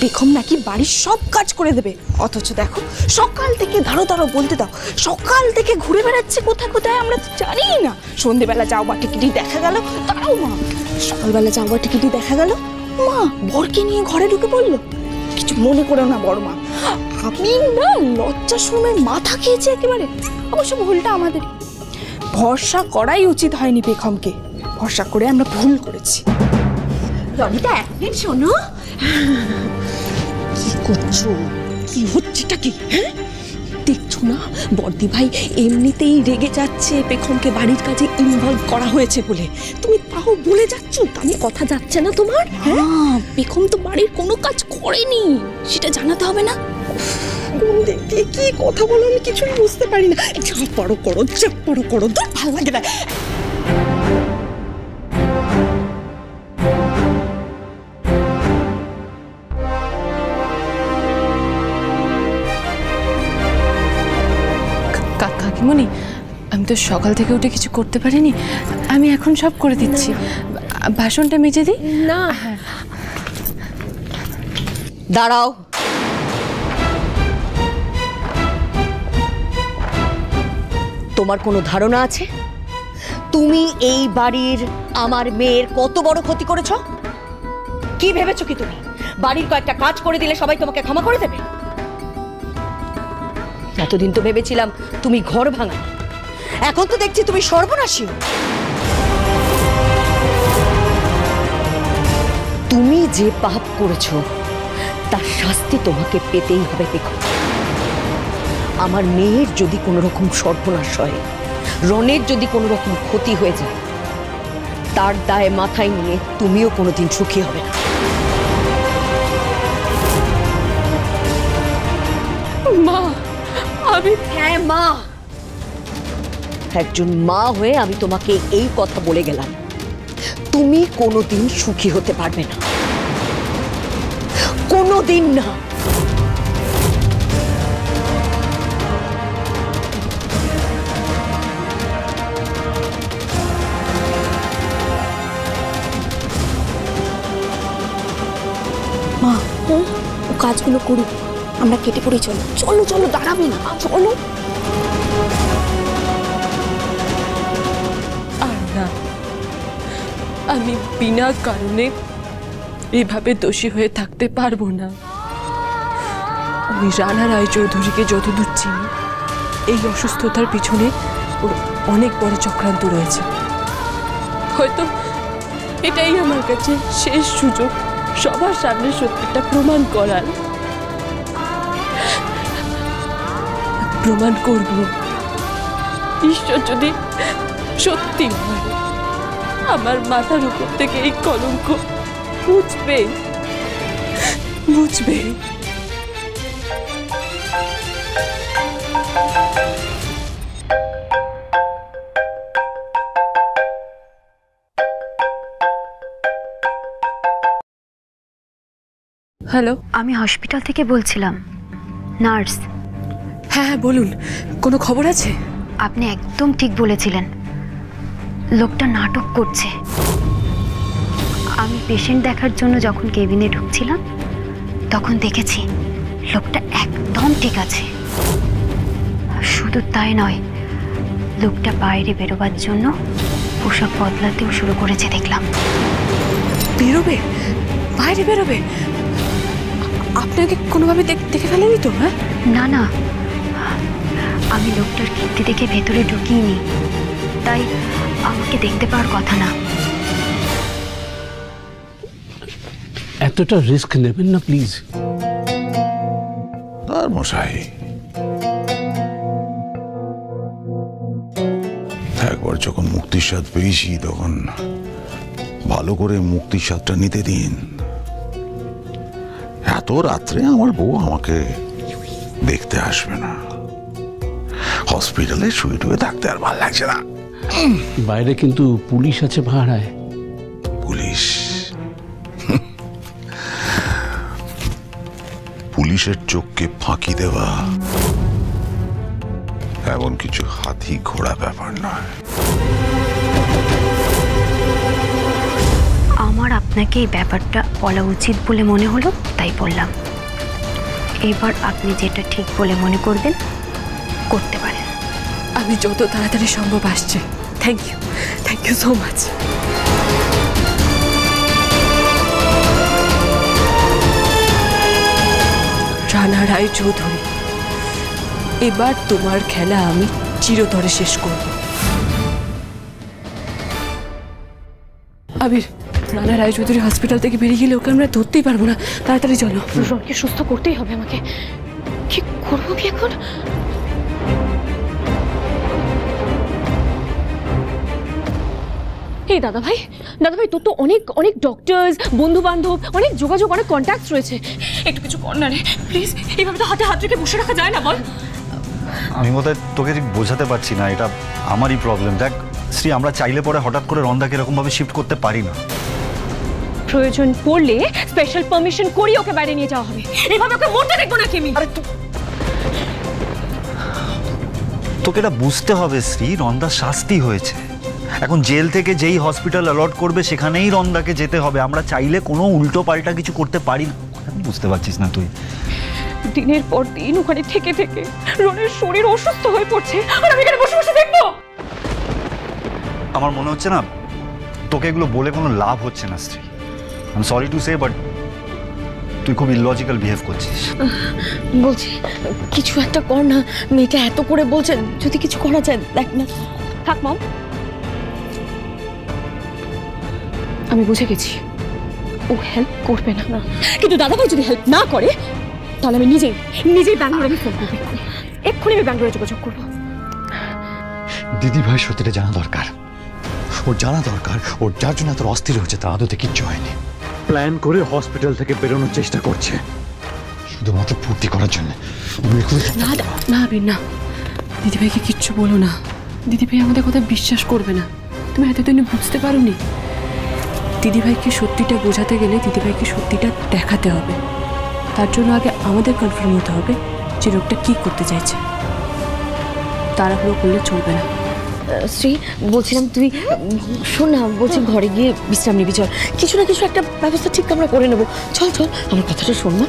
বেগম নাকি বাড়ির সব কাজ করে দেবে, অথচ দেখো সকাল থেকে দাঁড়ো দাঁড়ো বলতে দাও, সকাল থেকে ঘুরে বেড়াচ্ছে কোথায় কোথায় আমরা তো জানি না। সন্ধেবেলা যাওয়া টিকিটি দেখা গেল, তাও মা সকালবেলা যাওয়া টিকিটি দেখা গেল মা বরকে নিয়ে ঘরে ঢুকে পড়লো। কিছু মনে করো না বড় মা, আমি না লজ্জা শরমের মাথা খেয়েছি একেবারে। অবশ্য ভুলটা আমাদের, ভরসা করাই উচিত হয়নি বেগমকে, ভরসা করে আমরা ভুল করেছি। রনিতা একদিন শোনো, কি করছো, কি হচ্ছেটা কি? হ্যাঁ দেখছো না বর্দি ভাই এমনিতেই রেগে যাচ্ছে বেগমকে বাড়ির কাজে ইনভলভ করা হয়েছে বলে, তুমি তাও বলে যাচ্ছ, কানে কথা যাচ্ছে না তোমার? হ্যাঁ বেগম তো বাড়ির কোনো কাজ করেনি, সেটা জানাতে হবে না? কোন দিক দিয়ে কি কথা বলো আমি কিছুই বুঝতে পারি না। যা পড়ো করো, যা পড়ো করো, তোর ভালো লাগে না। কাকিমণি, আমি তো সকাল থেকে উঠে কিছু করতে পারিনি, আমি এখন সব করে দিচ্ছি। বাসনটা মেজে দিই না। দাঁড়াও, তোমার কোনো ধারণা আছে তুমি এই বাড়ির আমার মেয়ের কত বড় ক্ষতি করেছো? কি ভেবেছো কি তুমি বাড়ির কয়েকটা কাজ করে দিলে সবাই তোমাকে ক্ষমা করে দেবে? এতদিন তো ভেবেছিলাম তুমি ঘর ভাঙা, এখন তো দেখছি তুমি সর্বনাশী। তুমি যে পাপ করেছো তার শাস্তি তোমাকে পেতেই হবে। দেখো, আমার মেয়ের যদি কোনো রকম সর্বনাশ হয়, রনের যদি কোনো রকম ক্ষতি হয়ে যায়, তার দায় মাথায় নিয়ে তুমিও কোনোদিন সুখী হবে না। মা, আমি হ্যাঁ মা, একজন মা হয়ে আমি তোমাকে এই কথা বলে গেলাম, তুমি কোনোদিন সুখী হতে পারবে না, কোনোদিন না। মা ও কাজগুলো করুক, আমরা কেটে পড়ে চলো। চলো চলো, দাঁড়াবে না, চলো। আর না, আমি বিনা কারণে এভাবে দোষী হয়ে থাকতে পারবো না। আমি রানা রায়চৌধুরীকে যতদূর চিনি, এই অসুস্থতার পিছনে ওর অনেক বড় চক্রান্ত রয়েছে। হয়তো এটাই আমার কাছে শেষ সুযোগ সবার সামনে সত্যিটা প্রমাণ করার। প্রমাণ করব, ঈশ্বর যদি সত্যি হয় আমার মাথার উপর থেকে এই কলঙ্ক বুঝবে। হ্যালো, আমি হসপিটাল থেকে বলছিলাম, নার্স। হ্যাঁ বলুন, কোনো খবর আছে? আপনি একদম ঠিক বলেছিলেন, লোকটা নাটক করছে। আমি পেশেন্ট দেখার জন্য যখন কেবিনে ঢুকছিলাম তখন দেখেছি লোকটা একদম ঠিক আছে। শুধু তাই নয়, লোকটা বাইরে বেরোবার জন্য পোশাক বদলাতেও শুরু করেছে দেখলাম। বেরোবে? বাইরে বেরোবে? আপনাকে কোনোভাবে দেখে ফেলেনি তো? হ্যাঁ না না, আমি লোকটার কীর্তি দেখে ভেতরে ঢুকিনি, তাই আমাকে দেখতে পাওয়ার কথা না। এতটা রিস্ক নেবেন না প্লিজ। আর মশাই, একবার যখন মুক্তির স্বাদ পেয়েছি তখন ভালো করে মুক্তির স্বাদটা নিতে দিন। এত রাত্রে আমার বউ আমাকে দেখতে আসবে না, হসপিটালে শুয়ে টুয়ে থাকতে আর ভালো লাগছে না। বাইরে কিন্তু পুলিশ আছে পাহারায়। পুলিশ? পুলিশের চোখকে ফাঁকি দেওয়া এমন কিছু হাতি ঘোড়া ব্যাপার নয়। আমার আপনাকে এই ব্যাপারটা বলা উচিত বলে মনে হলো, তাই বললাম। এবার আপনি যেটা ঠিক বলে মনে করবেন করতে পারেন। আমি যত তাড়াতাড়ি সম্ভব আসছে। Thank you so much. Rana Roychowdhury, এবার তোমার খেলা আমি চিরতরে শেষ করব। আবির, রানা রায়চৌধুরী হসপিটাল থেকে বেরিয়ে গেলে ওকে আমরা ধরতেই পারবো না। তাড়াতাড়ি চলো। রনকে সুস্থ করতেই হবে আমাকে। কি করবো কি এখন? এই দাদা ভাই তোর তো অনেক অনেক ডক্টরস, বন্ধু বান্ধব, অনেক যোগাযোগ, অনেক কন্ট্যাক্ট রয়েছে। একটু কিছু কর না রে প্লিজ। এইভাবে তো হাতে হাত রেখে বসে রাখা যায় না, বল। আমি বোধহয় তোকে ঠিক বোঝাতে পারছি না, এটা আমারই প্রবলেম। দেখ শ্রী, আমরা চাইলে পরে হঠাৎ করে রন্দাকে এরকম ভাবে শিফট করতে পারি না। প্রয়োজন পড়লে স্পেশাল পারমিশন করিয়ে ওকে বাইরে নিয়ে যাওয়া হবে। এইভাবে ওকে মরতে দেখবো না আমি। আরে তোকে এটা বুঝতে হবে শ্রী, রন্দার শাস্তি হয়েছে। এখন জেল থেকে যেই হসপিটাল অ্যালট করবে সেখানেই রন্দাকে যেতে হবে। আমরা চাইলে কোনো উল্টো পাল্টা কিছু করতে পারি না। বুঝতে পারছিস না তুই? দিনের পর দিন ওখানে থেকে থেকে রনের শরীর অসুস্থ হয়ে পড়ছে, আর আমি এখানে বসে বসে দেখবো। আমার মনে হচ্ছে না তোকে এগুলো বলে কোনো লাভ হচ্ছে না Shri. I am sorry to say, but তুই খুব ইললজিক্যাল বিহেভ করছিস। বলছি কিছু একটা কর না, মেয়েটা এত করে বলছে, যদি কিছু করা যায় দেখ না। থাক মম, আমি বুঝে গেছি ও হেল্প করবে না, কিন্তু দাদাভাই যদি হেল্প না করে তাহলে আমি নিজেই ব্যাঙ্গালোরে আমি ফোন করবো। এক্ষুনি আমি ব্যাঙ্গালোরে যোগাযোগ করবো। দিদি ভাই সত্যিটা জানা দরকার, ওর জানা দরকার। ওর যার জন্য এত অস্থির হচ্ছে তার আদতে কিচ্ছু হয়নি। প্ল্যান করে হসপিটাল থেকে বেরোনোর চেষ্টা করছে শুধুমাত্র ফুর্তি করার জন্য। না বেন না, দিদিভাইকে কিচ্ছু বলো না। দিদিভাই আমাদের কথা বিশ্বাস করবে না। তুমি এতদিন বুঝতে পারোনি। দিদিভাইকে সত্যিটা বোঝাতে গেলে দিদিভাইকে সত্যিটা দেখাতে হবে। তার জন্য আগে আমাদের কনফার্ম হতে হবে যে লোকটা কি করতে চাইছে। তাড়াহুড়ো করলে চলবে না। শ্রী, বলছিলাম তুই শোন না, বলছি ঘরে গিয়ে বিশ্রাম নিবি। চল, কিছু না কিছু একটা ব্যবস্থা ঠিক আমরা করে নেবো। চল আমার কথাটা শোন না।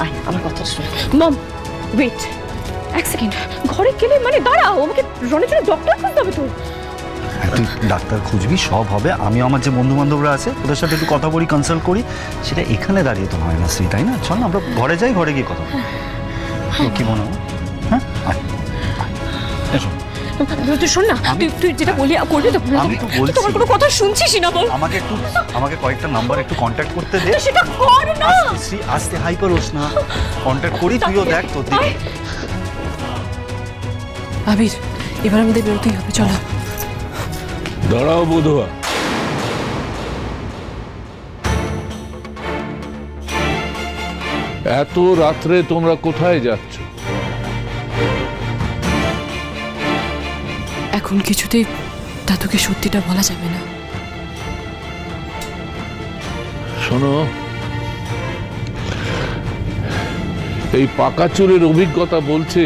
আয় আমার কথাটা শোন। মম ওয়েট এক সেকেন্ড, ঘরে গেলে মানে দাঁড়াও, আমাকে রনের জন্য ডক্টর খুঁজতে হবে তো। তুই ডাক্তার খুঁজবি, সব হবে। আমি আমার যে বন্ধু বান্ধবরা আছে ওদের সাথে একটু কথা বলি, কনসাল্ট করি। সেটা এখানে দাঁড়িয়ে তো হয় না শ্রী, তাই না? চল না আমরা ঘরে যাই, ঘরে গিয়ে কথা বলি। কি মনে হয়? হ্যাঁ এসো। তুই শোন না, তুই যেটা বলি করবি তো। আমি তো বলছি, তোমার কোনো কথা শুনছিস না, বল। আমাকে কয়েকটা নাম্বার একটু কন্ট্যাক্ট করতে দে। সেটা কর না শ্রী, আস্তে হাইপার হোস না, কন্ট্যাক্ট করি। তুইও দেখ তোর দিকে। আবির, এবার আমাদের বেরোতেই হবে। চলো। দাঁড়াও বধুয়া, এত রাত্রে তোমরা কোথায় যাচ্ছ? এখন কিছুতেই দাদুকে সত্যিটা বলা যাবে না। শোনো, এই পাকা চোরের অভিজ্ঞতা বলছে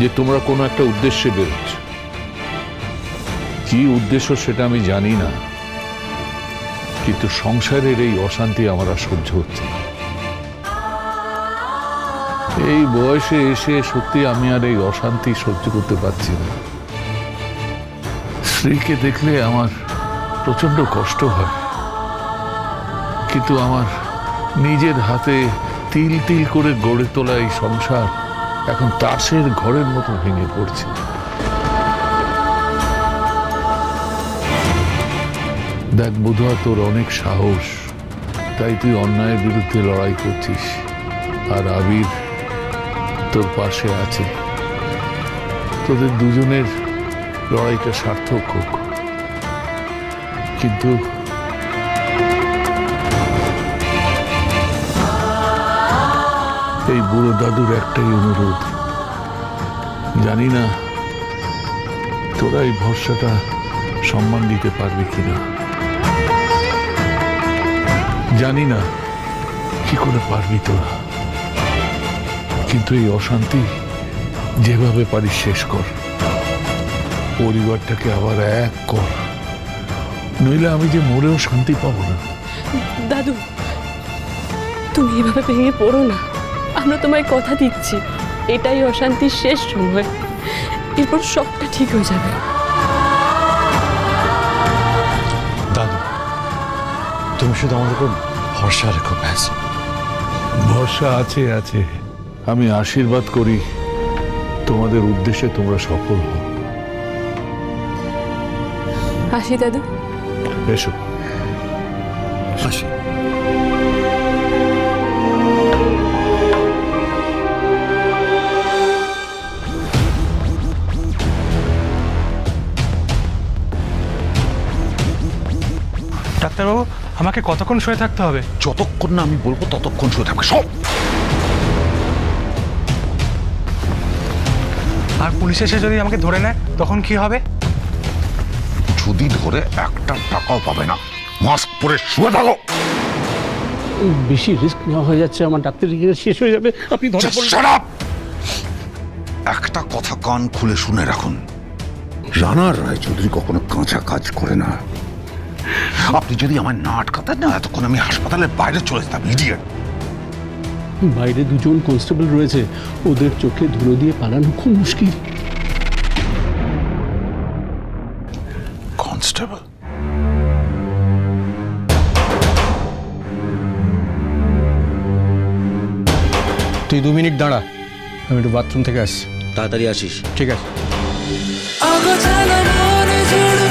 যে তোমরা কোনো একটা উদ্দেশ্যে বেরোচ্ছ। কি উদ্দেশ্য সেটা আমি জানি না, কিন্তু সংসারের এই অশান্তি আমার আর সহ্য হচ্ছে না। এই বয়সে এসে সত্যি আমি আর এই অশান্তি সহ্য করতে পারছি না। স্ত্রীকে দেখলে আমার প্রচন্ড কষ্ট হয়, কিন্তু আমার নিজের হাতে তিল তিল করে গড়ে তোলা এই সংসার এখন তাসের ঘরের মতো ভেঙে পড়ছে। দেখ বুধুয়া, তোর অনেক সাহস, তাই তুই অন্যায়ের বিরুদ্ধে লড়াই করছিস, আর আবির তোর পাশে আছে। তোদের দুজনের লড়াইটা সার্থক হোক। কিন্তু এই বুড়ো দাদুর একটাই অনুরোধ, জানি না তোরা এই ভরসাটা সম্মান দিতে পারবি কিনা, জানি না কি করে পারবি তোরা, কিন্তু এই অশান্তি যেভাবে পারিস শেষ কর। পরিবারটাকে আবার এক কর, নইলে আমি যে মরেও শান্তি পাবো না। দাদু, তুমি এভাবে ভেঙে পড়ো না। আমরা তোমায় কথা দিচ্ছি, এটাই অশান্তির শেষ সময়, এরপর সবটা ঠিক হয়ে যাবে। দাদু, তুমি শুধু আমাদের উপর ভরসা রেখো ব্যাস। ভরসা আছে আছে, আমি আশীর্বাদ করি তোমাদের উদ্দেশ্যে তোমরা সফল হও। আসি দাদু। এসো। আসি। ডাক্তারবাবু, আমাকে কতক্ষণ শুয়ে থাকতে হবে? যতক্ষণ না আমি বলবো ততক্ষণ শুয়ে থাকবে সব। আর পুলিশ এসে যদি আমাকে ধরে নেয় তখন কি হবে? যদি ধরে একটা টাকাও পাবে না, মাস্ক পরে শুয়ে থাকো। বেশি রিস্ক নেওয়া হয়ে যাচ্ছে, আমার ডাক্তারি শেষ হয়ে যাবে। আপনি ধরে পড়লে- Shut up! একটা কথা কান খুলে শুনে রাখুন, রানা রায়চৌধুরী কখনো কাঁচা কাজ করে না। আপনি যদি আমার না আটকাতেন না, এতক্ষণ আমি হাসপাতালের বাইরে চলে যেতাম। ইডিয়েট। বাইরে দুজন কনস্টেবল রয়েছে, ওদের চোখে ধুলো দিয়ে পালানো খুব মুশকিল। কনস্টেবল? তুই 2 মিনিট দাঁড়া, আমি একটু বাথরুম থেকে আসছি। তাড়াতাড়ি আসিস। ঠিক আছে। আগো চলো মন জুড়ে